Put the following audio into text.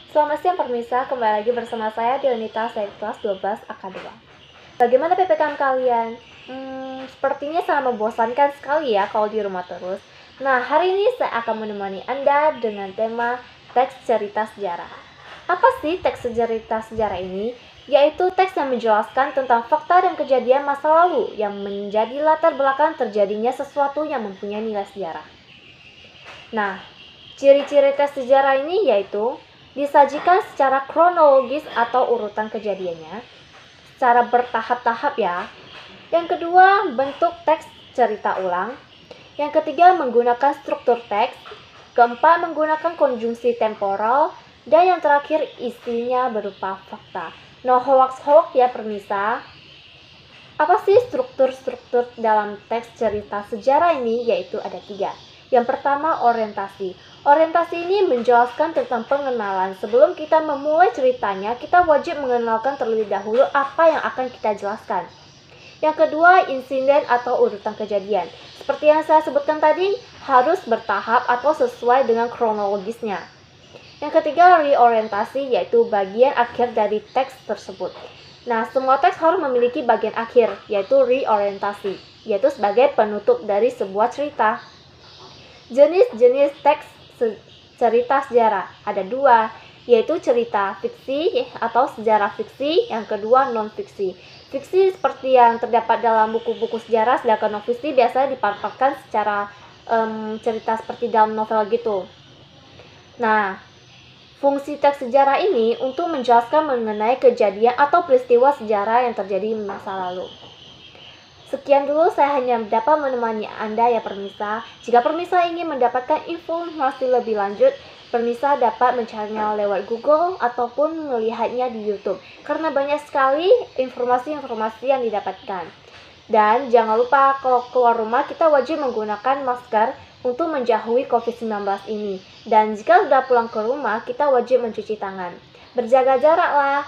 Selamat siang Permisa, kembali lagi bersama saya di Unita saya kelas 12 AK2. Bagaimana PPKM kalian? Sepertinya sangat membosankan sekali ya kalau di rumah terus. Nah, hari ini saya akan menemani Anda dengan tema teks cerita sejarah. Apa sih teks cerita sejarah ini? Yaitu teks yang menjelaskan tentang fakta dan kejadian masa lalu yang menjadi latar belakang terjadinya sesuatu yang mempunyai nilai sejarah. Nah, ciri-ciri teks sejarah ini yaitu disajikan secara kronologis atau urutan kejadiannya, secara bertahap-tahap ya. Yang kedua, bentuk teks cerita ulang. Yang ketiga, menggunakan struktur teks. Keempat, menggunakan konjungsi temporal. Dan yang terakhir, isinya berupa fakta. No hoax-hoax ya Permisa. Apa sih struktur-struktur dalam teks cerita sejarah ini? Yaitu ada 3. Yang pertama, orientasi. Orientasi ini menjelaskan tentang pengenalan. Sebelum kita memulai ceritanya, kita wajib mengenalkan terlebih dahulu apa yang akan kita jelaskan. Yang kedua, insiden atau urutan kejadian. Seperti yang saya sebutkan tadi, harus bertahap atau sesuai dengan kronologisnya. Yang ketiga, reorientasi, yaitu bagian akhir dari teks tersebut. Nah, semua teks harus memiliki bagian akhir, yaitu reorientasi, yaitu sebagai penutup dari sebuah cerita. Jenis-jenis teks cerita sejarah ada 2, yaitu cerita fiksi atau sejarah fiksi, yang kedua non-fiksi. Fiksi seperti yang terdapat dalam buku-buku sejarah, sedangkan non-fiksi biasanya dipaparkan secara cerita seperti dalam novel gitu. Nah, fungsi teks sejarah ini untuk menjelaskan mengenai kejadian atau peristiwa sejarah yang terjadi di masa lalu. Sekian dulu, saya hanya dapat menemani Anda ya Permisa. Jika Permisa ingin mendapatkan informasi lebih lanjut, Permisa dapat mencarinya lewat Google ataupun melihatnya di YouTube, karena banyak sekali informasi-informasi yang didapatkan. Dan jangan lupa kalau keluar rumah kita wajib menggunakan masker untuk menjauhi COVID-19 ini. Dan jika sudah pulang ke rumah, kita wajib mencuci tangan. Berjaga jarak lah.